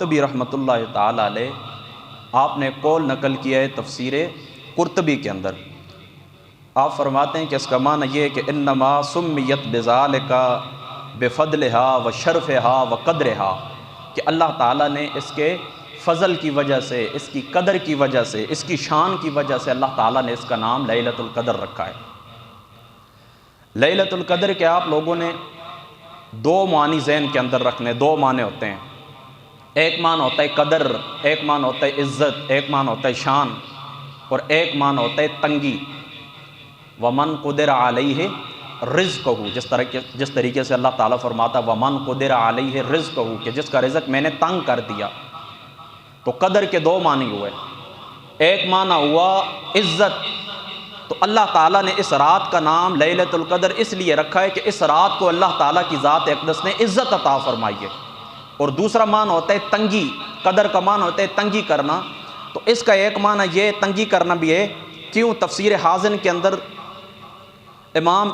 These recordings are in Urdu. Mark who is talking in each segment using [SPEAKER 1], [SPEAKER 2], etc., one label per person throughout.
[SPEAKER 1] قرطبی رحمۃ اللہ تعالی علیہ آپ نے قول نقل کیا ہے تفسیر قرطبی کے اندر. آپ فرماتے ہیں کہ اس کا معنی یہ ہے کہ انما سمیت بذالک بفضلھا وشرفھا وقدرھا، کہ اللہ تعالیٰ نے اس کے فضل کی وجہ سے، اس کی قدر کی وجہ سے، اس کی شان کی وجہ سے اللہ تعالیٰ نے اس کا نام لیلۃ القدر رکھا ہے. لیلۃ القدر کے آپ لوگوں نے دو معنی ذہن کے اندر رکھنے. دو معنی ہوتے ہیں، ایک معنی ہوتا ہے قدر، ایک معنی ہوتا ہے عزت، ایک معنی ہوتا ہے شان، اور ایک معنی ہوتا ہے تنگی. ومن قدر علیہ رزقہ، جس طریقے سے اللہ تعالیٰ فرماتا ومن قدر علیہ رزقہ، کہ جس کا رزق میں نے تنگ کر دیا. تو قدر کے دو معنی ہوئے. ایک معنی ہوا عزت، تو اللہ تعالیٰ نے اس رات کا نام لیلۃ القدر اس لیے رکھا ہے کہ اس رات کو اللہ تعالیٰ کی ذات اقدس نے عزت عطا فرمائی ہے. اور دوسرا معنی ہوتا ہے تنگی. قدر کا معنی ہوتا ہے تنگی کرنا. تو اس کا ایک معنی یہ تنگی کرنا بھی ہے. کیوں؟ تفسیر حازن کے اندر امام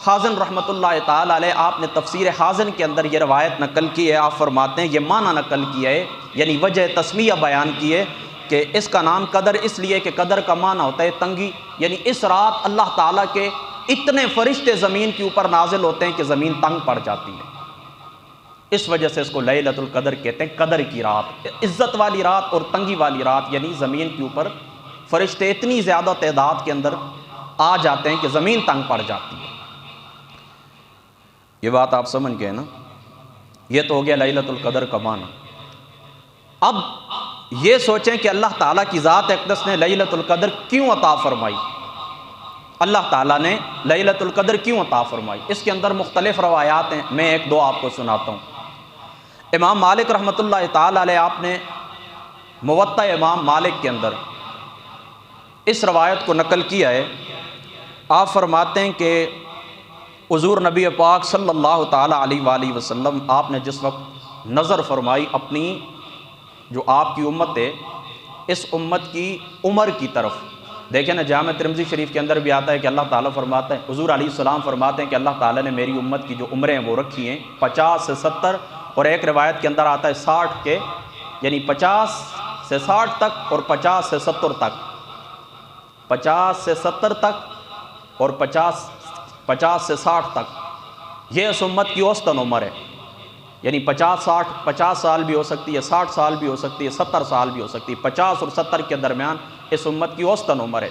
[SPEAKER 1] حازن رحمۃ اللہ تعالی علیہ آپ نے تفسیر حازن کے اندر یہ روایت نقل کی ہے. آپ فرماتے ہیں یہ معنی نقل کیا ہے، یعنی وجہ تسمیہ بیان کی ہے کہ اس کا نام قدر اس لیے کہ قدر کا معنی ہوتا ہے تنگی، یعنی اس رات اللہ تعالیٰ کے اتنے فرشتے زمین کے اوپر نازل ہوتے ہیں کہ زمین تنگ پڑ جاتی ہے. اس وجہ سے اس کو لیلۃ القدر کہتے ہیں، قدر کی رات، عزت والی رات اور تنگی والی رات. یعنی زمین کے اوپر فرشتے اتنی زیادہ تعداد کے اندر آ جاتے ہیں کہ زمین تنگ پڑ جاتی ہے. یہ بات آپ سمجھ گئے نا؟ یہ تو ہو گیا لیلۃ القدر کا معنی. اب یہ سوچیں کہ اللہ تعالیٰ کی ذات اقدس نے لیلۃ القدر کیوں عطا فرمائی؟ اللہ تعالیٰ نے لیلۃ القدر کیوں عطا فرمائی؟ اس کے اندر مختلف روایات ہیں، میں ایک دو آپ کو سناتا ہوں. امام مالک رحمۃ اللہ تعالی علیہ آپ نے موطأ امام مالک کے اندر اس روایت کو نقل کیا ہے. آپ فرماتے ہیں کہ حضور نبی پاک صلی اللہ تعالی علیہ وآلہ وسلم آپ نے جس وقت نظر فرمائی اپنی جو آپ کی امت ہے اس امت کی عمر کی طرف، دیکھیں نا جامع ترمذی شریف کے اندر بھی آتا ہے کہ اللہ تعالیٰ فرماتا ہے، حضور علیہ السلام فرماتے ہیں کہ اللہ تعالیٰ نے میری امت کی جو عمریں ہیں وہ رکھی ہیں 50 سے 70، اور ایک روایت کے اندر آتا ہے 60 کے، یعنی 50 سے 60 تک اور 50 سے 70 تک، 50 سے 70 تک اور 50 سے 60 تک. یہ اس امت کی اوسطن عمر ہے، یعنی 50 سال بھی ہو سکتی ہے، 60 سال بھی ہو سکتی ہے، 70 سال بھی ہو سکتی ہے. 50 اور 70 کے درمیان اس امت کی اوسطن عمر ہے.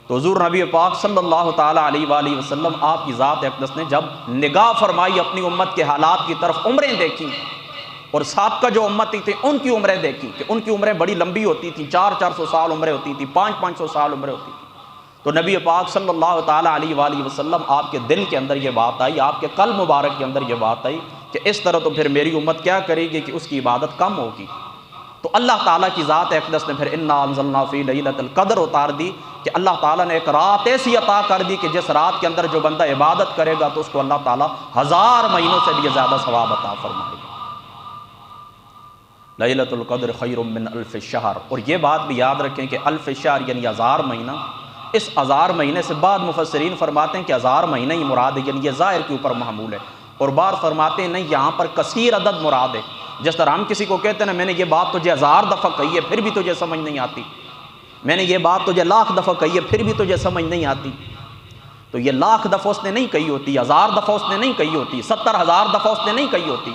[SPEAKER 1] تو حضور نبی پاک صلی اللہ تعالی علیہ وآلہ وسلم آپ کی ذات اقدس نے جب نگاہ فرمائی اپنی امت کے حالات کی طرف، عمریں دیکھی اور سابقہ جو امت تھی ان کی عمریں دیکھی کہ ان کی عمریں بڑی لمبی ہوتی تھیں، 400 سال عمریں ہوتی تھیں، 500 سال عمریں ہوتی تھیں. تو نبی پاک صلی اللہ تعالی علیہ وآلہ وسلم آپ کے دل کے اندر یہ بات آئی، آپ کے قلب مبارک کے اندر یہ بات آئی کہ اس طرح تو پھر میری امت کیا کرے گی کہ اس کی عبادت کم ہوگی. تو اللہ تعالیٰ کی ذات اقدس نے پھر انا انزلنا فی لیلۃ القدر اتار دی کہ اللہ تعالیٰ نے ایک رات ایسی عطا کر دی کہ جس رات کے اندر جو بندہ عبادت کرے گا تو اس کو اللہ تعالیٰ 1000 مہینوں سے بھی زیادہ ثواب عطا فرمائے گا. لیلۃ القدر خیر من الف شہر. اور یہ بات بھی یاد رکھیں کہ الف شہر یعنی 1000 مہینہ. اس 1000 مہینے سے بعد مفسرین فرماتے ہیں کہ 1000 مہینہ ہی مراد ہے، یعنی یہ ظاہر کے اوپر محمول ہے. اور بعض فرماتے ہیں نہیں، یہاں پر کثیر عدد مراد ہے. جس طرح ہم کسی کو کہتے ہیں نا میں نے یہ بات تجھے 1000 دفعہ کہی ہے پھر بھی تجھے سمجھ نہیں آتی، میں نے یہ بات تجھے 1,00,000 دفعہ کہی ہے پھر بھی تجھے سمجھ نہیں آتی. تو یہ 1,00,000 دفعہ اس نے نہیں کہی ہوتی، 1000 دفعہ اس نے نہیں کہی ہوتی، 70,000 دفعہ اس نے نہیں کہی ہوتی.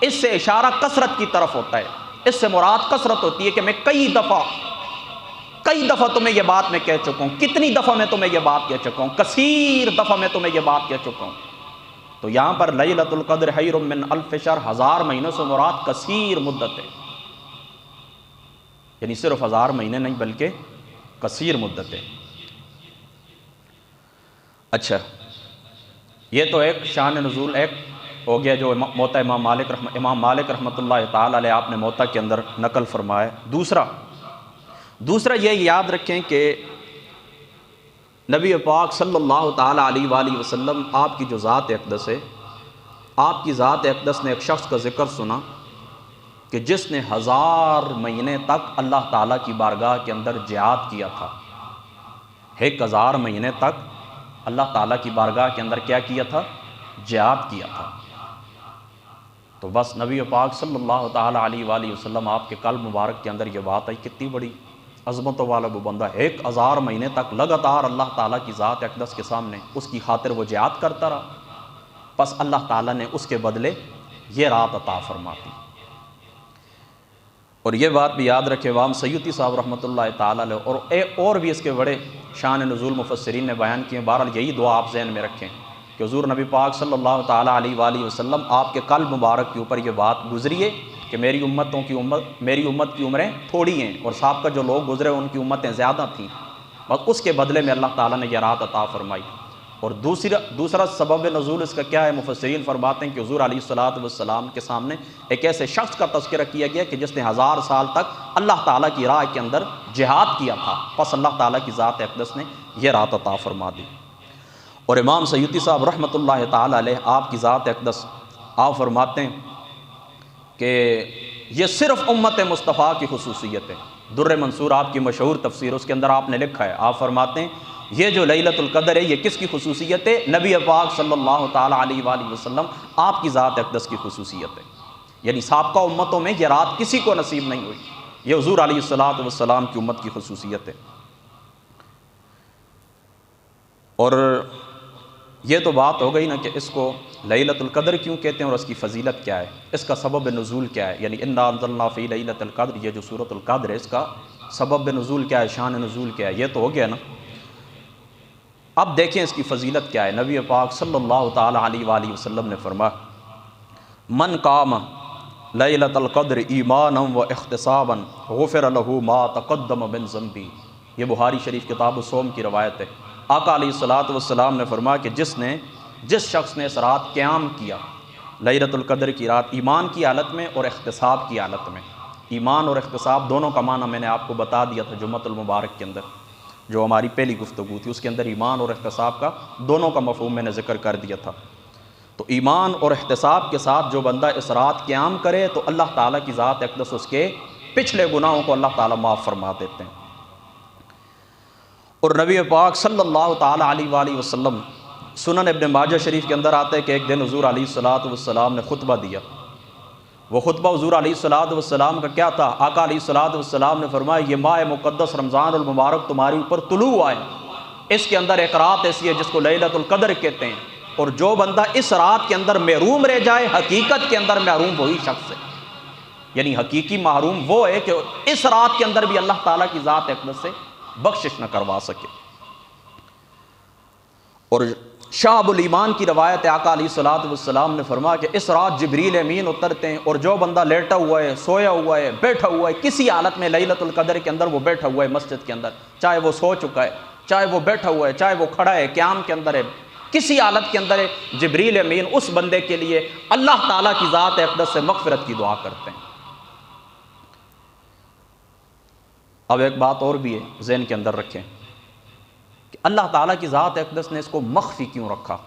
[SPEAKER 1] اس سے اشارہ کثرت کی طرف ہوتا ہے. اس سے مراد کثرت ہوتی ہے کہ میں کئی دفعہ تمہیں یہ بات میں کہہ چکا ہوں. کتنی دفعہ میں تمہیں یہ بات کہہ چکا ہوں؟ کثیر دفعہ میں تمہیں یہ بات کہہ چکا ہوں. تو یہاں پر لیلۃ القدر خیر من الف شہر 1000 مہینوں سے مراد کثیر مدت ہے، یعنی صرف 1000 مہینے نہیں بلکہ کثیر مدت ہے. اچھا، یہ تو ایک شان نزول ایک ہو گیا جو موطأ امام مالک رحمۃ اللہ تعالی علیہ آپ نے موطأ کے اندر نقل فرمایا. دوسرا یہ یاد رکھیں کہ نبی پاک صلی اللہ تعالی علیہ وآلہ وسلم آپ کی جو ذات اقدس ہے، آپ کی ذات اقدس نے ایک شخص کا ذکر سنا کہ جس نے 1000 مہینے تک اللہ تعالیٰ کی بارگاہ کے اندر جہاد کیا تھا. 1000 مہینے تک اللہ تعالیٰ کی بارگاہ کے اندر کیا کیا تھا؟ جہاد کیا تھا. تو بس نبی پاک صلی اللہ تعالیٰ علیہ وآلہ وسلم آپ کے قلب مبارک کے اندر یہ بات آئی، کتنی بڑی عظمتوں والا وہ بندہ 1000 مہینے تک لگاتار اللہ تعالیٰ کی ذات اقدس کے سامنے اس کی خاطر وہ جہاد کرتا رہا، بس اللہ تعالیٰ نے اس کے بدلے یہ رات عطا فرماتی۔ اور یہ بات بھی یاد رکھے، امام سیوطی صاحب رحمۃ اللہ تعالیٰ علیہ اور بھی اس کے بڑے شان نزول مفسرین نے بیان کیے، بہرحال یہی دعا آپ ذہن میں رکھیں کہ حضور نبی پاک صلی اللہ تعالیٰ علیہ وآلہ وسلم آپ کے قلب مبارک کے اوپر یہ بات گزری ہے کہ میری امت کی عمریں تھوڑی ہیں اور سابقہ جو لوگ گزرے ان کی امتیں زیادہ تھیں، بس اس کے بدلے میں اللہ تعالیٰ نے یہ رات عطا فرمائی۔ اور دوسرا سبب نزول اس کا کیا ہے؟ مفسرین فرماتے ہیں کہ حضور علیہ الصلوۃ والسلام کے سامنے ایک ایسے شخص کا تذکرہ کیا گیا کہ جس نے 1000 سال تک اللہ تعالیٰ کی راہ کے اندر جہاد کیا تھا، پس اللہ تعالیٰ کی ذات اقدس نے یہ رات عطا فرما دی۔ اور امام سیوطی صاحب رحمۃ اللہ تعالیٰ علیہ آپ کی ذات اقدس آپ فرماتے ہیں کہ یہ صرف امت مصطفیٰ کی خصوصیت ہے۔ در منصور آپ کی مشہور تفسیر، اس کے اندر آپ نے لکھا ہے، آپ فرماتے ہیں یہ جو لیلۃ القدر ہے یہ کس کی خصوصیت ہے؟ نبی پاک صلی اللہ تعالیٰ علیہ وآلہ وسلم آپ کی ذات اقدس کی خصوصیت ہے، یعنی سابقہ امتوں میں یہ رات کسی کو نصیب نہیں ہوئی، یہ حضور علیہ الصلوۃ والسلام کی امت کی خصوصیت ہے۔ اور یہ تو بات ہو گئی نا کہ اس کو لیلۃ القدر کیوں کہتے ہیں اور اس کی فضیلت کیا ہے، اس کا سبب نزول کیا ہے، یعنی انا انزلنا فی لیلۃ القدر، یہ جو سورۃ القدر ہے اس کا سبب نزول کیا ہے، شان نزول کیا ہے، یہ تو ہو گیا نا۔ اب دیکھیں اس کی فضیلت کیا ہے۔ نبی پاک صلی اللہ تعالیٰ علیہ وآلہ وسلم نے فرمایا من قام لیلۃ القدر ایمانا و احتسابا غفر له ما تقدم من ذنبہ، یہ بخاری شریف کتاب الصوم کی روایت ہے۔ آقا علیہ الصلوۃ والسلام نے فرمایا کہ جس شخص نے اس رات قیام کیا، لیلۃ القدر کی رات، ایمان کی حالت میں اور احتساب کی حالت میں، ایمان اور احتساب دونوں کا معنی میں نے آپ کو بتا دیا تھا جمعۃ المبارک کے اندر، جو ہماری پہلی گفتگو تھی اس کے اندر ایمان اور احتساب کا دونوں کا مفہوم میں نے ذکر کر دیا تھا۔ تو ایمان اور احتساب کے ساتھ جو بندہ اس رات قیام کرے تو اللہ تعالیٰ کی ذات اقدس اس کے پچھلے گناہوں کو اللہ تعالیٰ معاف فرما دیتے ہیں۔ اور نبی پاک صلی اللہ تعالیٰ علیہ وآلہ وسلم، سنن ابن ماجہ شریف کے اندر آتا ہے کہ ایک دن حضور علیہ الصلوۃ والسلام نے خطبہ دیا، وہ خطبہ حضور علیہ الصلوۃ والسلام کا کیا تھا؟ آقا علیہ الصلوۃ والسلام نے فرمایا یہ ماہ مقدس رمضان المبارک تمہارے اوپر طلوع ہوا ہے، اس کے اندر ایک رات ایسی ہے جس کو لیلۃ القدر کہتے ہیں، اور جو بندہ اس رات کے اندر محروم رہ جائے حقیقت کے اندر محروم وہی شخص ہے، یعنی حقیقی محروم وہ ہے کہ اس رات کے اندر بھی اللہ تعالیٰ کی ذات اقدس سے بخشش نہ کروا سکے۔ اور شعب الایمان کی روایت آقا علیہ الصلوۃ والسلام نے فرمایا کہ اس رات جبریل امین اترتے ہیں اور جو بندہ لیٹا ہوا ہے، سویا ہوا ہے، بیٹھا ہوا ہے، کسی حالت میں لیلۃ القدر کے اندر وہ بیٹھا ہوا ہے مسجد کے اندر، چاہے وہ سو چکا ہے، چاہے وہ بیٹھا ہوا ہے، چاہے وہ کھڑا ہے، قیام کے اندر ہے، کسی حالت کے اندر ہے، جبریل امین اس بندے کے لیے اللہ تعالیٰ کی ذات اقدس سے مغفرت کی دعا کرتے ہیں۔ اب ایک بات اور بھی ہے، ذہن کے اندر رکھیں کہ اللہ تعالیٰ کی ذات اقدس نے اس کو مخفی کیوں رکھا،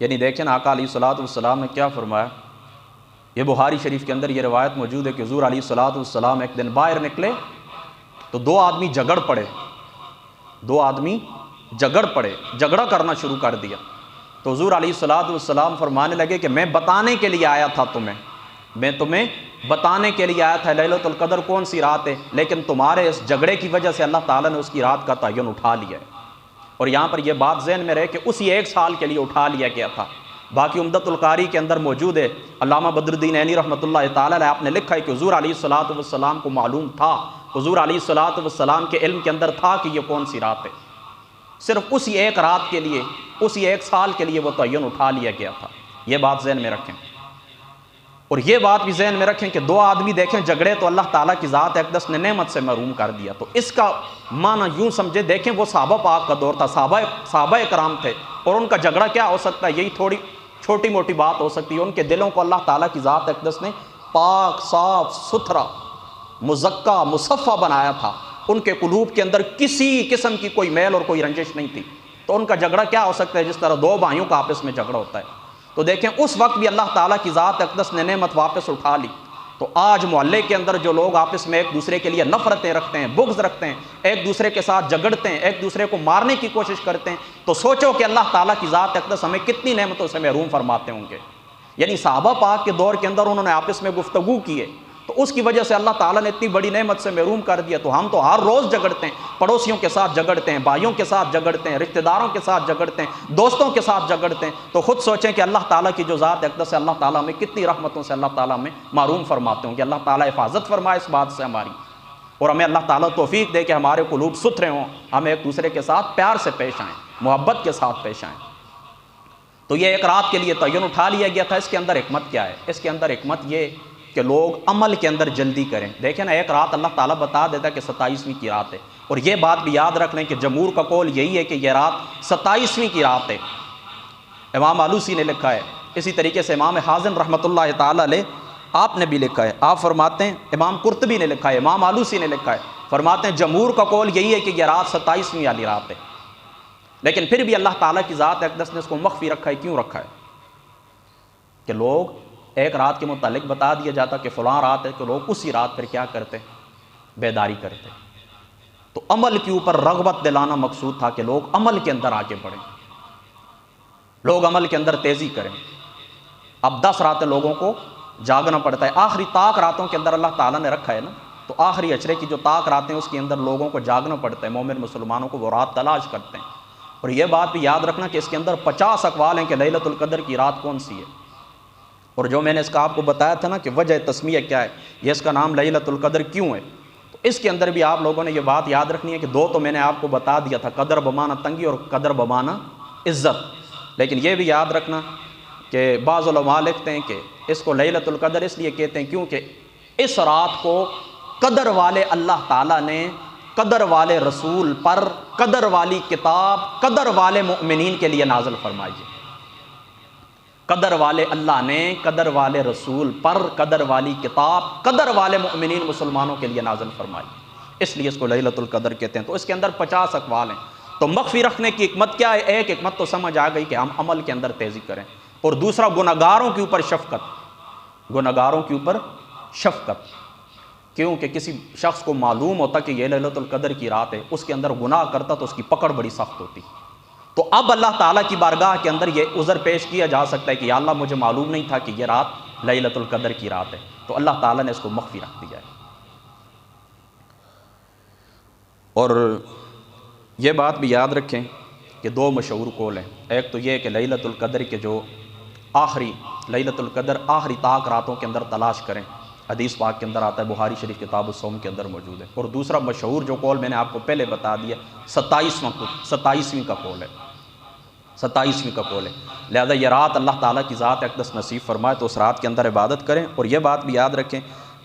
[SPEAKER 1] یعنی دیکھیں آقا علیہ الصلوۃ والسلام نے کیا فرمایا۔ یہ بخاری شریف کے اندر یہ روایت موجود ہے کہ حضور علیہ الصلوۃ والسلام ایک دن باہر نکلے تو دو آدمی جھگڑا کرنا شروع کر دیا، تو حضور علیہ الصلوۃ والسلام فرمانے لگے کہ میں بتانے کے لیے آیا تھا تمہیں بتانے کے لیے آیا تھا لیلۃ القدر کون سی رات ہے، لیکن تمہارے اس جھگڑے کی وجہ سے اللہ تعالیٰ نے اس کی رات کا تعین اٹھا لیا ہے۔ اور یہاں پر یہ بات ذہن میں رہے کہ اسی 1 سال کے لیے اٹھا لیا گیا تھا۔ باقی عمدۃ القاری کے اندر موجود ہے، علامہ بدر الدین عینی رحمۃ اللہ تعالیٰ علیہ، آپ نے لکھا ہے کہ حضور علیہ الصلوۃ والسلام کو معلوم تھا، حضور علیہ الصلوۃ والسلام کے علم کے اندر تھا کہ یہ کون سی رات ہے، صرف اسی 1 رات کے لیے، اسی 1 سال کے لیے وہ تعین اٹھا لیا گیا تھا۔ یہ بات ذہن میں رکھیں، اور یہ بات بھی ذہن میں رکھیں کہ 2 آدمی دیکھیں جھگڑے تو اللہ تعالیٰ کی ذات اقدس نے نعمت سے محروم کر دیا، تو اس کا معنی یوں سمجھے، دیکھیں وہ صحابہ پاک کا دور تھا، صحابہ کرام تھے، اور ان کا جھگڑا کیا ہو سکتا ہے، یہی تھوڑی چھوٹی موٹی بات ہو سکتی ہے، ان کے دلوں کو اللہ تعالیٰ کی ذات اقدس نے پاک، صاف ستھرا، مزکا، مصفہ بنایا تھا، ان کے قلوب کے اندر کسی قسم کی کوئی میل اور کوئی رنجش نہیں تھی، تو ان کا جھگڑا کیا ہو سکتا ہے جس طرح 2 بھائیوں کا آپس میں جھگڑا ہوتا ہے۔ تو دیکھیں اس وقت بھی اللہ تعالیٰ کی ذات اقدس نے نعمت واپس اٹھا لی، تو آج محلے کے اندر جو لوگ آپس میں ایک دوسرے کے لیے نفرتیں رکھتے ہیں، بغض رکھتے ہیں، ایک دوسرے کے ساتھ جھگڑتے ہیں، ایک دوسرے کو مارنے کی کوشش کرتے ہیں، تو سوچو کہ اللہ تعالیٰ کی ذات اقدس ہمیں کتنی نعمتوں سے محروم فرماتے ہوں گے۔ یعنی صحابہ پاک کے دور کے اندر انہوں نے آپس میں گفتگو کی ہے، تو اس کی وجہ سے اللہ تعالیٰ نے اتنی بڑی نعمت سے محروم کر دیا۔ تو ہم تو ہر روز جھگڑتے ہیں، پڑوسیوں کے ساتھ جھگڑتے ہیں، بھائیوں کے ساتھ جھگڑتے ہیں، رشتہ داروں کے ساتھ جھگڑتے ہیں، دوستوں کے ساتھ جھگڑتے ہیں۔ تو خود سوچیں کہ اللہ تعالیٰ کی جو ذات اقدس ہے، اللہ تعالیٰ ہمیں کتنی رحمتوں سے اللہ تعالیٰ ہمیں محروم فرماتے ہوں گے۔ اللہ تعالیٰ حفاظت فرمائے اس بات سے ہماری، اور ہمیں اللہ تعالیٰ توفیق دے کہ ہمارے قلوب ستھرے ہوں، ہمیں ایک دوسرے کے ساتھ پیار سے پیش آئیں، محبت کے ساتھ پیش آئیں۔ تو یہ ایک رات کے لیے تعین اٹھا لیا گیا تھا۔ اس کے اندر حکمت کیا ہے؟ اس کے اندر حکمت یہ کہ لوگ عمل کے اندر جلدی کریں۔ دیکھیں نا، ایک رات اللہ تعالیٰ بتا دیتا ہے کہ 27ویں کی رات ہے، اور یہ بات بھی یاد رکھ لیں کہ جمہور کا قول یہی ہے کہ یہ رات 27ویں کی رات ہے۔ امام آلوسی نے لکھا ہے، اسی طریقے سے امام حازم رحمۃ اللہ تعالیٰ علیہ آپ نے بھی لکھا ہے، آپ فرماتے ہیں، امام قرطبی نے لکھا ہے، امام آلوسی نے لکھا ہے، فرماتے ہیں جمہور کا قول یہی ہے کہ یہ رات 27ویں والی رات ہے، لیکن پھر بھی اللہ تعالیٰ کی ذات اقدس نے اس کو مخفی رکھا ہے۔ کیوں رکھا ہے؟ کہ لوگ ایک رات کے متعلق بتا دیا جاتا کہ فلاں رات ہے، کہ لوگ اسی رات پھر کیا کرتے؟ بیداری کرتے۔ تو عمل کے اوپر رغبت دلانا مقصود تھا کہ لوگ عمل کے اندر آگے بڑھیں، لوگ عمل کے اندر تیزی کریں۔ اب 10 راتیں لوگوں کو جاگنا پڑتا ہے، آخری طاق راتوں کے اندر اللہ تعالیٰ نے رکھا ہے نا، تو آخری اشرے کی جو طاق راتیں اس کے اندر لوگوں کو جاگنا پڑتا ہے، مومن مسلمانوں کو وہ رات تلاش کرتے ہیں۔ اور یہ بات بھی یاد رکھنا کہ اس کے اندر 50 اقوال ہیں کہ لیلۃ القدر کی رات کون سی ہے، اور جو میں نے اس کا آپ کو بتایا تھا نا کہ وجہ تسمیہ کیا ہے، یہ اس کا نام لیلۃ القدر کیوں ہے، تو اس کے اندر بھی آپ لوگوں نے یہ بات یاد رکھنی ہے کہ 2 تو میں نے آپ کو بتا دیا تھا، قدر بمانہ تنگی اور قدر بمانہ عزت۔ لیکن یہ بھی یاد رکھنا کہ بعض علماء لکھتے ہیں کہ اس کو لیلۃ القدر اس لیے کہتے ہیں کیونکہ اس رات کو قدر والے اللہ تعالیٰ نے قدر والے رسول پر، قدر والی کتاب، قدر والے مؤمنین کے لیے نازل فرمائی ہے۔ قدر والے اللہ نے قدر والے رسول پر، قدر والی کتاب، قدر والے مؤمنین مسلمانوں کے لیے نازل فرمائی، اس لیے اس کو لیلۃ القدر کہتے ہیں۔ تو اس کے اندر 50 اقوال ہیں۔ تو مخفی رکھنے کی حکمت کیا ہے؟ ایک حکمت تو سمجھ آ گئی کہ ہم عمل کے اندر تیزی کریں، اور دوسرا گناہگاروں کے اوپر شفقت، گناہگاروں کے اوپر شفقت، کیونکہ کسی شخص کو معلوم ہوتا کہ یہ لیلۃ القدر کی رات ہے، اس کے اندر گناہ کرتا تو اس کی پکڑ بڑی سخت ہوتی۔ تو اب اللہ تعالیٰ کی بارگاہ کے اندر یہ عذر پیش کیا جا سکتا ہے کہ یا اللہ مجھے معلوم نہیں تھا کہ یہ رات لیلۃ القدر کی رات ہے، تو اللہ تعالیٰ نے اس کو مخفی رکھ دیا ہے۔ اور یہ بات بھی یاد رکھیں کہ 2 مشہور قول ہیں، ایک تو یہ کہ لیلۃ القدر کے جو آخری لیلۃ القدر آخری طاق راتوں کے اندر تلاش کریں، حدیث پاک کے اندر آتا ہے، بخاری شریف کتاب الصوم کے اندر موجود ہے۔ اور دوسرا مشہور جو قول میں نے آپ کو پہلے بتا دیا، 27ویں کا قول ہے، 27ویں کا قول ہے۔ لہذا یہ رات اللہ تعالیٰ کی ذات اقدس نصیب فرمائے تو اس رات کے اندر عبادت کریں۔ اور یہ بات بھی یاد رکھیں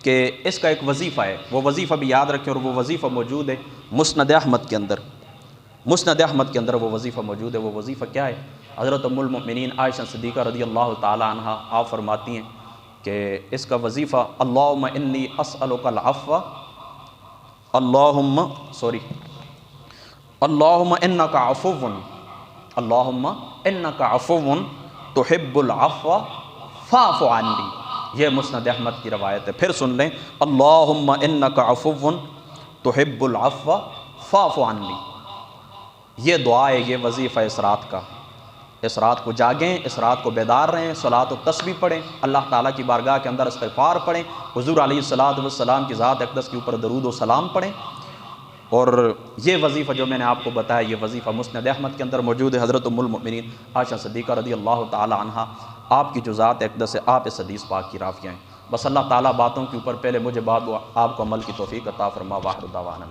[SPEAKER 1] کہ اس کا ایک وظیفہ ہے، وہ وظیفہ بھی یاد رکھیں، اور وہ وظیفہ موجود ہے مسند احمد کے اندر، مسند احمد کے اندر وہ وظیفہ موجود ہے۔ وہ وظیفہ کیا ہے؟ حضرت ام المؤمنین عائشہ صدیقہ رضی اللہ تعالی عنہا آپ فرماتی ہیں کہ اس کا وظیفہ اللہم انی اسألک العفو، اللہم انک عفو، اللہم انک عفو تحب العفو فاعف عنی، یہ مسند احمد کی روایت ہے۔ پھر سن لیں، اللہم انک عفو تحب العفو فاعف عنی، یہ دعا ہے، یہ وظیفہ اس رات کا۔ اس رات کو جاگیں، اس رات کو بیدار رہیں، صلاۃ و تسبیح پڑھیں، اللہ تعالیٰ کی بارگاہ کے اندر استغفار پڑھیں، حضور علیہ الصلاۃ والسلام کی ذات اقدس کے اوپر درود و سلام پڑھیں۔ اور یہ وظیفہ جو میں نے آپ کو بتایا، یہ وظیفہ مسند احمد کے اندر موجود ہے۔ حضرت ام المؤمنین عائشہ صدیقہ رضی اللہ تعالی عنہا آپ کی جو ذات اقدس ہے، آپ اس حدیث پاک کی راویہ ہیں۔ بس اللہ تعالیٰ باتوں کے اوپر پہلے مجھے بعد آپ کو عمل کی توفیق عطا فرما۔ واخر دعوانا